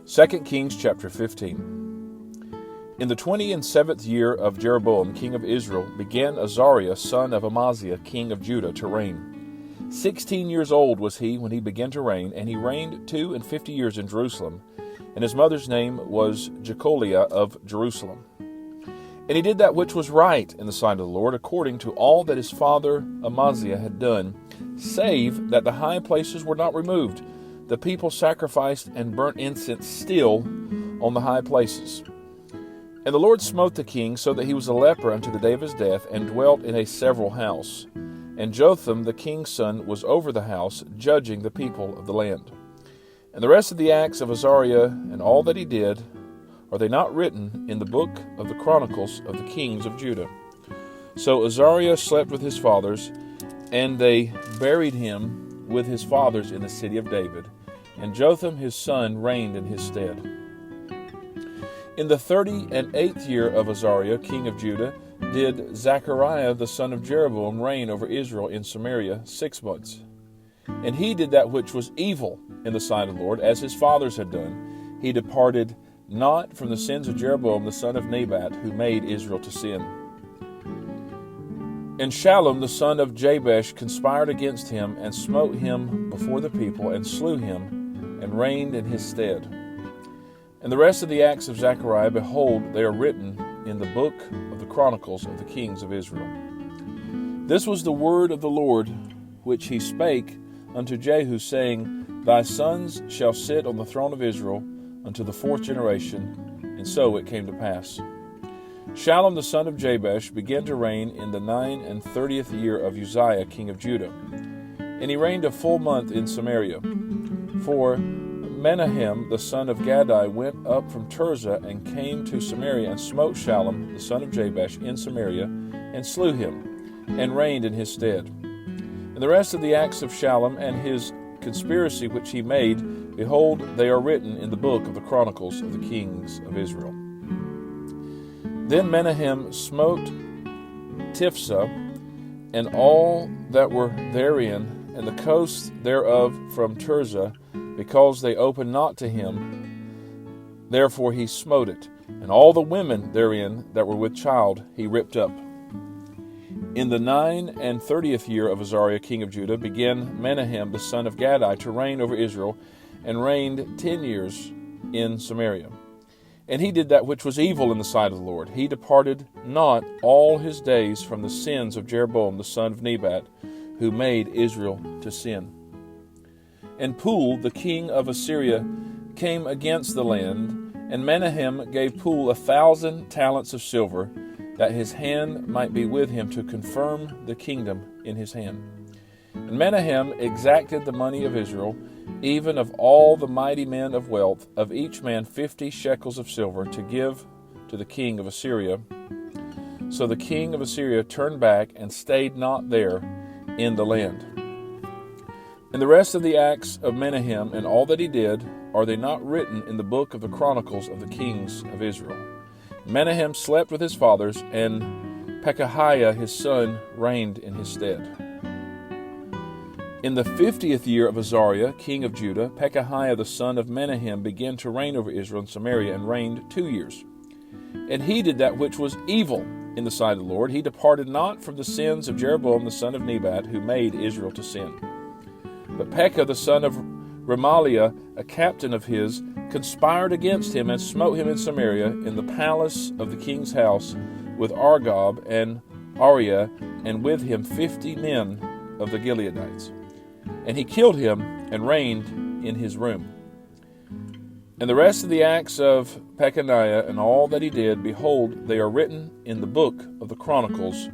2 Kings chapter 15. In the 27th year of Jeroboam, king of Israel, began Azariah, son of Amaziah, king of Judah, to reign. 16 years old was he when he began to reign, and he reigned 52 years in Jerusalem. And his mother's name was Jecoliah of Jerusalem. And he did that which was right in the sight of the Lord, according to all that his father Amaziah had done, save that the high places were not removed. The people sacrificed and burnt incense still on the high places. And the Lord smote the king so that he was a leper unto the day of his death, and dwelt in a several house. And Jotham the king's son was over the house, judging the people of the land. And the rest of the acts of Azariah and all that he did, are they not written in the book of the Chronicles of the kings of Judah? So Azariah slept with his fathers, and they buried him with his fathers in the city of David, and Jotham his son reigned in his stead. In the 38th year of Azariah, king of Judah, did Zechariah the son of Jeroboam reign over Israel in Samaria 6 months. And he did that which was evil in the sight of the Lord, as his fathers had done. He departed not from the sins of Jeroboam the son of Nebat, who made Israel to sin. And Shallum the son of Jabesh conspired against him, and smote him before the people, and slew him, and reigned in his stead. And the rest of the acts of Zechariah, behold, they are written in the book of the Chronicles of the kings of Israel. This was the word of the Lord, which he spake unto Jehu, saying, Thy sons shall sit on the throne of Israel unto the 4th generation. And so it came to pass. Shallum the son of Jabesh began to reign in the 39th year of Uzziah king of Judah. And he reigned a full month in Samaria. For Menahem the son of Gadai went up from Tirzah, and came to Samaria, and smote Shallum the son of Jabesh in Samaria, and slew him, and reigned in his stead. And the rest of the acts of Shallum, and his conspiracy which he made, behold, they are written in the book of the Chronicles of the kings of Israel. Then Menahem smote Tiphsah, and all that were therein, and the coasts thereof from Tirzah, because they opened not to him. Therefore he smote it, and all the women therein that were with child he ripped up. In the 39th year of Azariah king of Judah began Menahem the son of Gadai to reign over Israel, and reigned 10 years in Samaria. And he did that which was evil in the sight of the Lord. He departed not all his days from the sins of Jeroboam the son of Nebat, who made Israel to sin. And Pul, the king of Assyria, came against the land, and Menahem gave Pul 1,000 talents of silver, that his hand might be with him to confirm the kingdom in his hand. And Menahem exacted the money of Israel, even of all the mighty men of wealth, of each man 50 shekels of silver, to give to the king of Assyria. So the king of Assyria turned back, and stayed not there in the land. And the rest of the acts of Menahem, and all that he did, are they not written in the book of the Chronicles of the kings of Israel? Menahem slept with his fathers, and Pekahiah his son reigned in his stead. In the 50th year of Azariah, king of Judah, Pekahiah the son of Menahem began to reign over Israel and Samaria, and reigned 2 years. And he did that which was evil in the sight of the Lord. He departed not from the sins of Jeroboam the son of Nebat, who made Israel to sin. But Pekah the son of Remaliah, a captain of his, conspired against him, and smote him in Samaria, in the palace of the king's house, with Argob and Ariah, and with him 50 men of the Gileadites. And he killed him, and reigned in his room. And the rest of the acts of Pekaniah, and all that he did, behold, they are written in the book of the Chronicles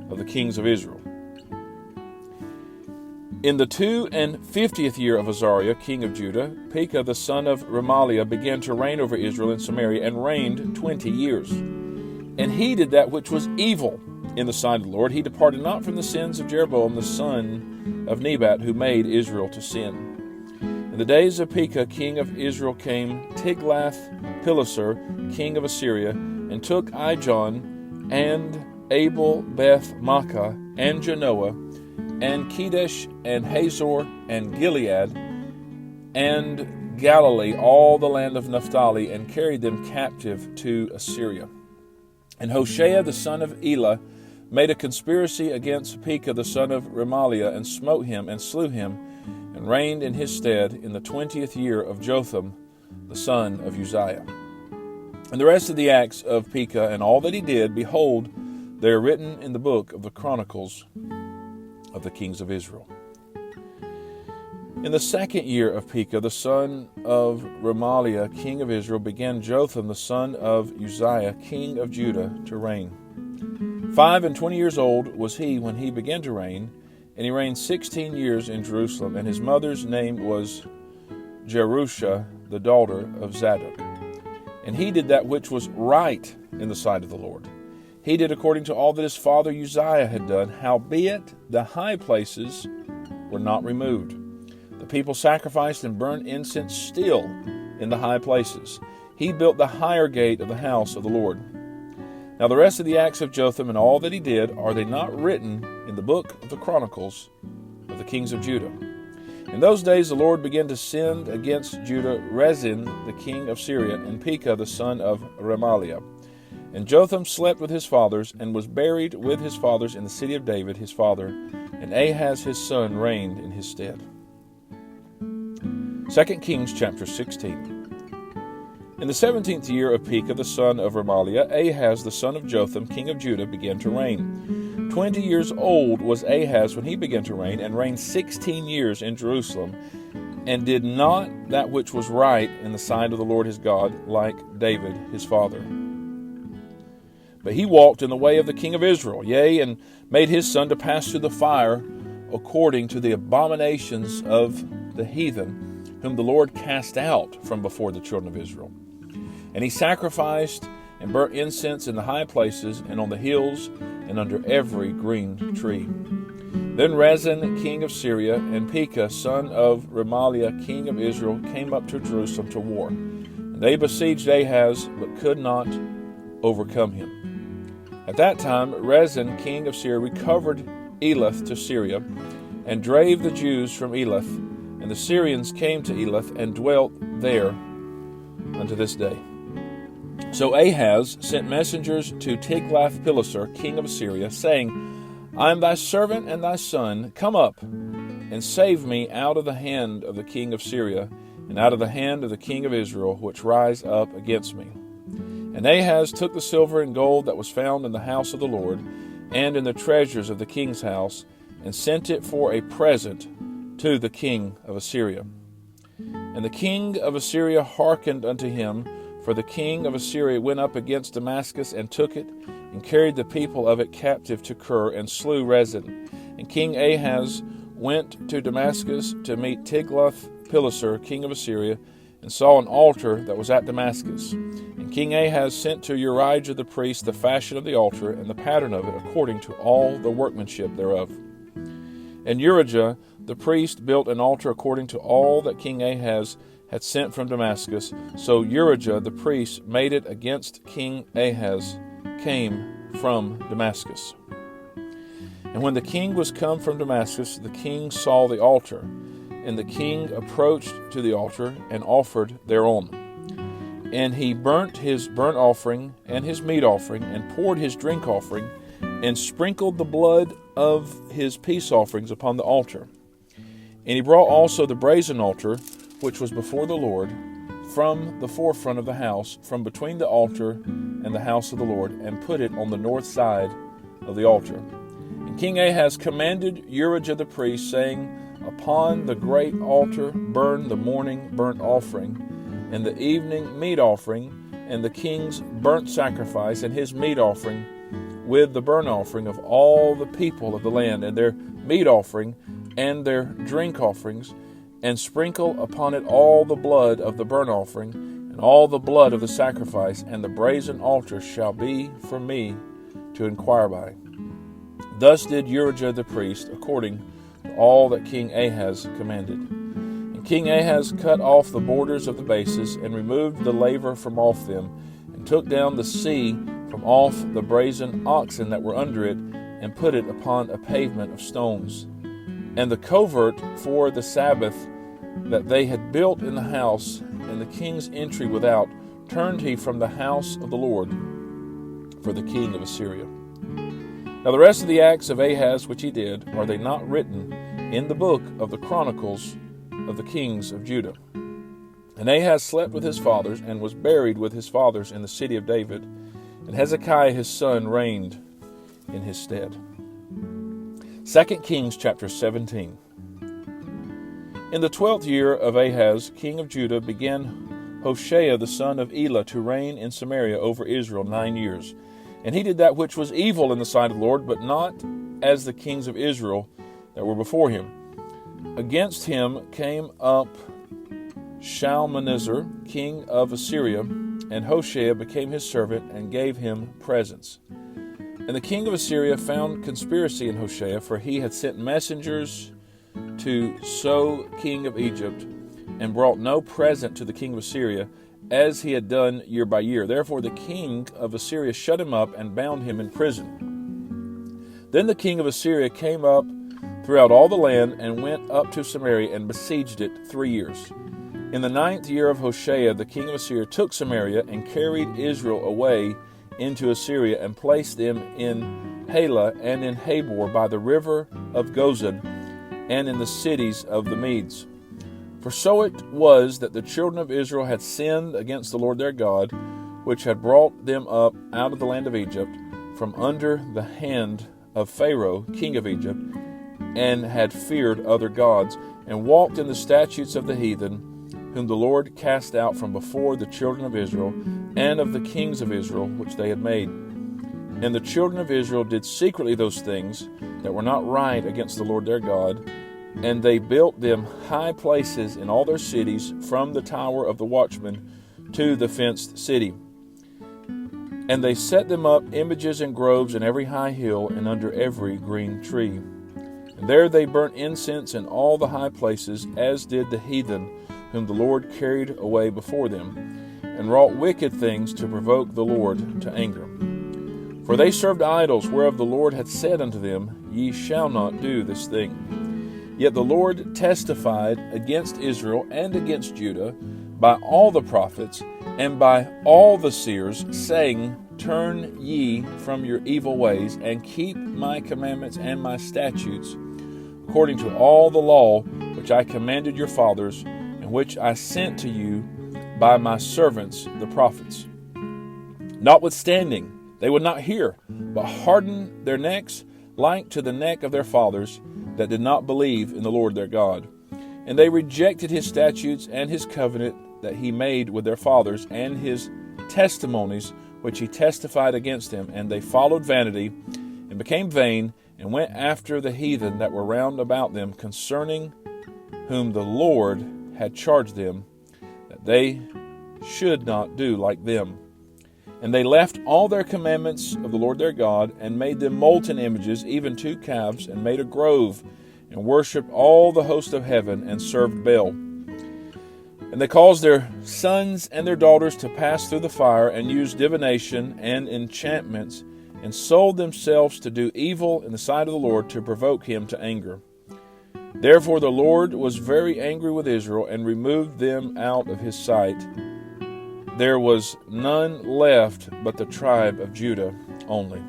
of the kings of Israel. In the 52nd year of Azariah, king of Judah, Pekah the son of Remaliah began to reign over Israel and Samaria, and reigned 20 years. And he did that which was evil in the sight of the Lord. He departed not from the sins of Jeroboam the son of Nebat, who made Israel to sin. In the days of Pekah, king of Israel, came Tiglath-Pileser, king of Assyria, and took Ijon, and Abel-Beth-Maachah, and Genoa, and Kedesh, and Hazor, and Gilead, and Galilee, all the land of Naphtali, and carried them captive to Assyria. And Hoshea the son of Elah made a conspiracy against Pekah the son of Remaliah, and smote him, and slew him, and reigned in his stead in the 20th year of Jotham the son of Uzziah. And the rest of the acts of Pekah, and all that he did, behold, they are written in the book of the Chronicles of the kings of Israel. In the 2nd year of Pekah, the son of Remaliah, king of Israel, began Jotham, the son of Uzziah, king of Judah, to reign. 25 years old was he when he began to reign, and he reigned 16 years in Jerusalem, and his mother's name was Jerusha, the daughter of Zadok. And he did that which was right in the sight of the Lord. He did according to all that his father Uzziah had done, howbeit the high places were not removed. The people sacrificed and burned incense still in the high places. He built the higher gate of the house of the Lord. Now the rest of the acts of Jotham and all that he did, are they not written in the book of the Chronicles of the kings of Judah? In those days the Lord began to send against Judah Rezin the king of Syria, and Pekah the son of Remaliah. And Jotham slept with his fathers, and was buried with his fathers in the city of David his father, and Ahaz his son reigned in his stead. 2 Kings chapter 16. In the 17th year of Pekah the son of Remaliah, Ahaz the son of Jotham, king of Judah, began to reign. 20 years old was Ahaz when he began to reign, and reigned 16 years in Jerusalem, and did not that which was right in the sight of the Lord his God, like David his father. But he walked in the way of the king of Israel, yea, and made his son to pass through the fire, according to the abominations of the heathen, whom the Lord cast out from before the children of Israel. And he sacrificed and burnt incense in the high places, and on the hills, and under every green tree. Then Rezin king of Syria, and Pekah son of Remaliah king of Israel, came up to Jerusalem to war. And they besieged Ahaz, but could not overcome him. At that time Rezin king of Syria recovered Elath to Syria, and drave the Jews from Elath. And the Syrians came to Elath, and dwelt there unto this day. So Ahaz sent messengers to Tiglath-Pileser, king of Assyria, saying, I am thy servant and thy son. Come up, and save me out of the hand of the king of Syria, and out of the hand of the king of Israel, which rise up against me. And Ahaz took the silver and gold that was found in the house of the Lord, and in the treasures of the king's house, and sent it for a present to the king of Assyria. And the king of Assyria hearkened unto him, for the king of Assyria went up against Damascus, and took it, and carried the people of it captive to Kir, and slew Rezin. And King Ahaz went to Damascus to meet Tiglath-Pileser, king of Assyria, and saw an altar that was at Damascus. And King Ahaz sent to Urijah the priest the fashion of the altar, and the pattern of it, according to all the workmanship thereof. And Urijah the priest built an altar according to all that King Ahaz had sent from Damascus. So Urijah the priest made it against King Ahaz came from Damascus. And when the king was come from Damascus, the king saw the altar, and the king approached to the altar, and offered thereon. And he burnt his burnt offering and his meat offering, and poured his drink offering, and sprinkled the blood of his peace offerings upon the altar. And he brought also the brazen altar, which was before the Lord, from the forefront of the house, from between the altar and the house of the Lord, and put it on the north side of the altar. And King Ahaz commanded Urijah the priest, saying, Upon the great altar burn the morning burnt offering, and the evening meat offering, and the king's burnt sacrifice, and his meat offering, with the burnt offering of all the people of the land, and their meat offering, and their drink offerings, and sprinkle upon it all the blood of the burnt offering, and all the blood of the sacrifice, and the brazen altar shall be for me to inquire by. Thus did Urijah the priest, according to all that King Ahaz commanded. And King Ahaz cut off the borders of the bases, and removed the laver from off them, and took down the sea from off the brazen oxen that were under it, and put it upon a pavement of stones. and the covert for the Sabbath that they had built in the house, and the king's entry without, turned he from the house of the Lord for the king of Assyria. Now the rest of the acts of Ahaz which he did, are they not written in the book of the Chronicles of the kings of Judah? And Ahaz slept with his fathers, and was buried with his fathers in the city of David, and Hezekiah his son reigned in his stead. 2 Kings chapter 17. In the 12th year of Ahaz, king of Judah, began Hoshea the son of Elah to reign in Samaria over Israel 9 years. And he did that which was evil in the sight of the Lord, but not as the kings of Israel that were before him. Against him came up Shalmaneser, king of Assyria, and Hoshea became his servant and gave him presents. And the king of Assyria found conspiracy in Hoshea, for he had sent messengers to So, king of Egypt, and brought no present to the king of Assyria, as he had done year by year. Therefore the king of Assyria shut him up and bound him in prison. Then the king of Assyria came up throughout all the land, and went up to Samaria, and besieged it 3 years. In the 9th year of Hoshea, the king of Assyria took Samaria, and carried Israel away into Assyria, and placed them in Halah and in Habor by the river of Gozan, and in the cities of the Medes. For so it was that the children of Israel had sinned against the Lord their God, which had brought them up out of the land of Egypt, from under the hand of Pharaoh, king of Egypt, and had feared other gods, and walked in the statutes of the heathen, whom the Lord cast out from before the children of Israel, and of the kings of Israel, which they had made. And the children of Israel did secretly those things that were not right against the Lord their God, and they built them high places in all their cities, from the tower of the watchman to the fenced city. And they set them up images and groves in every high hill, and under every green tree. And there they burnt incense in all the high places, as did the heathen, whom the Lord carried away before them, and wrought wicked things to provoke the Lord to anger. For they served idols, whereof the Lord had said unto them, Ye shall not do this thing. Yet the Lord testified against Israel and against Judah by all the prophets and by all the seers, saying, Turn ye from your evil ways, and keep my commandments and my statutes, according to all the law which I commanded your fathers, and which I sent to you by my servants the prophets. Notwithstanding, they would not hear, but hardened their necks like to the neck of their fathers, that did not believe in the Lord their God. And they rejected his statutes and his covenant that he made with their fathers, and his testimonies which he testified against them. And they followed vanity, and became vain, and went after the heathen that were round about them, concerning whom the Lord had charged them, that they should not do like them. And they left all their commandments of the Lord their God, and made them molten images, even 2 calves, and made a grove, and worshipped all the host of heaven, and served Baal. And they caused their sons and their daughters to pass through the fire, and used divination and enchantments, and sold themselves to do evil in the sight of the Lord, to provoke him to anger. Therefore the Lord was very angry with Israel, and removed them out of his sight. There was none left but the tribe of Judah only.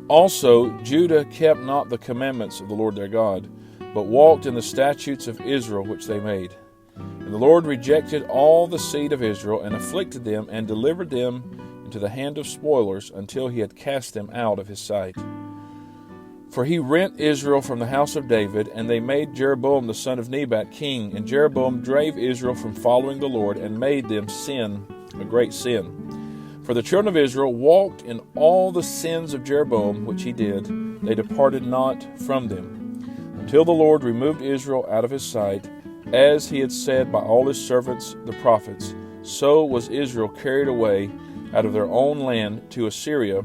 Also Judah kept not the commandments of the Lord their God, but walked in the statutes of Israel which they made. And the Lord rejected all the seed of Israel, and afflicted them, and delivered them into the hand of spoilers, until he had cast them out of his sight. For he rent Israel from the house of David, and they made Jeroboam the son of Nebat king. And Jeroboam drave Israel from following the Lord, and made them sin a great sin. For the children of Israel walked in all the sins of Jeroboam which he did. They departed not from them, until the Lord removed Israel out of his sight, as he had said by all his servants the prophets. So was Israel carried away out of their own land to Assyria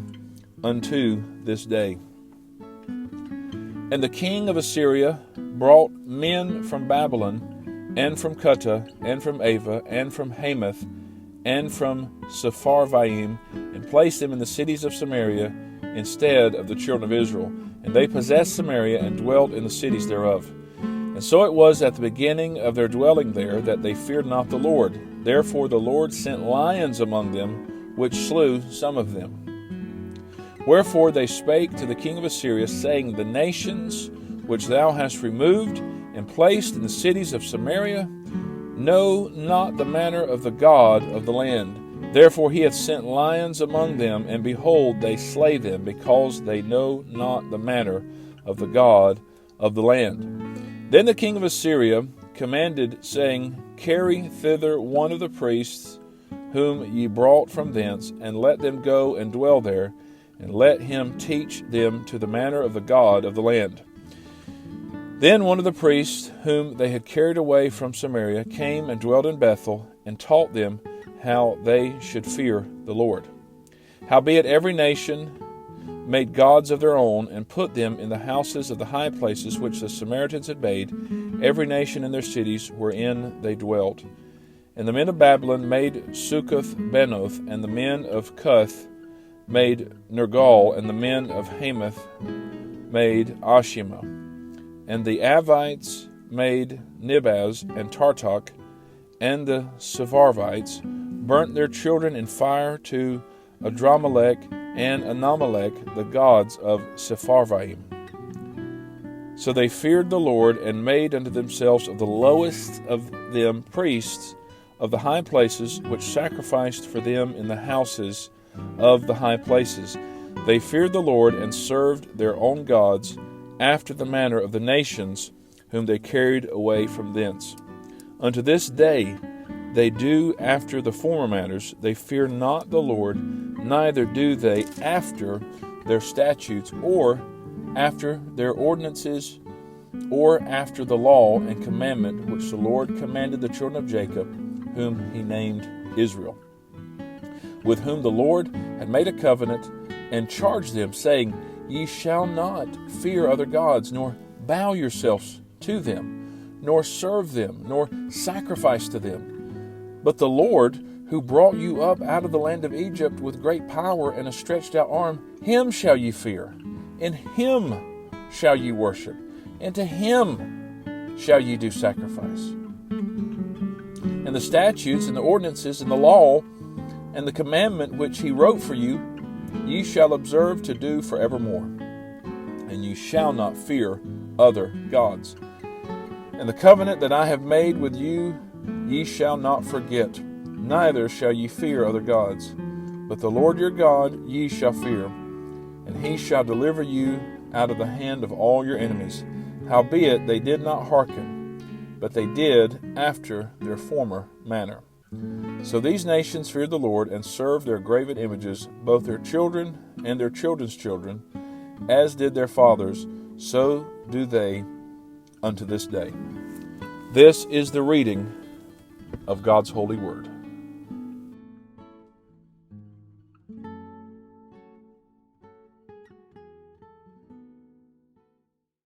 unto this day. And the king of Assyria brought men from Babylon, and from Cutha, and from Ava, and from Hamath, and from Sepharvaim, and placed them in the cities of Samaria instead of the children of Israel. And they possessed Samaria and dwelt in the cities thereof. And so it was at the beginning of their dwelling there that they feared not the Lord. Therefore the Lord sent lions among them, which slew some of them. Wherefore they spake to the king of Assyria, saying, The nations which thou hast removed and placed in the cities of Samaria know not the manner of the God of the land. Therefore he hath sent lions among them, and behold, they slay them, because they know not the manner of the God of the land. Then the king of Assyria commanded, saying, Carry thither one of the priests whom ye brought from thence, and let them go and dwell there, and let him teach them to the manner of the God of the land. Then one of the priests whom they had carried away from Samaria came and dwelt in Bethel, and taught them how they should fear the Lord. Howbeit every nation made gods of their own, and put them in the houses of the high places which the Samaritans had made, every nation in their cities wherein they dwelt. And the men of Babylon made Succoth-Benoth, and the men of Cuth made Nergal, and the men of Hamath made Ashima. And the Avites made Nibaz and Tartak, and the Sepharvites burnt their children in fire to Adramelech and Anamelech, the gods of Sepharvaim. So they feared the Lord, and made unto themselves of the lowest of them priests of the high places, which sacrificed for them in the houses of the high places. They feared the Lord, and served their own gods, after the manner of the nations whom they carried away from thence. Unto this day they do after the former manners. They fear not the Lord, neither do they after their statutes, or after their ordinances, or after the law and commandment which the Lord commanded the children of Jacob, whom he named Israel, with whom the Lord had made a covenant, and charged them, saying, Ye shall not fear other gods, nor bow yourselves to them, nor serve them, nor sacrifice to them. But the Lord, who brought you up out of the land of Egypt with great power and a stretched out arm, him shall ye fear, and him shall ye worship, and to him shall ye do sacrifice. And the statutes and the ordinances and the law and the commandment which he wrote for you, ye shall observe to do forevermore, and ye shall not fear other gods. And the covenant that I have made with you ye shall not forget, neither shall ye fear other gods. But the Lord your God ye shall fear, and he shall deliver you out of the hand of all your enemies. Howbeit they did not hearken, but they did after their former manner. So these nations feared the Lord, and served their graven images, both their children and their children's children, as did their fathers, so do they unto this day. This is the reading of God's holy word.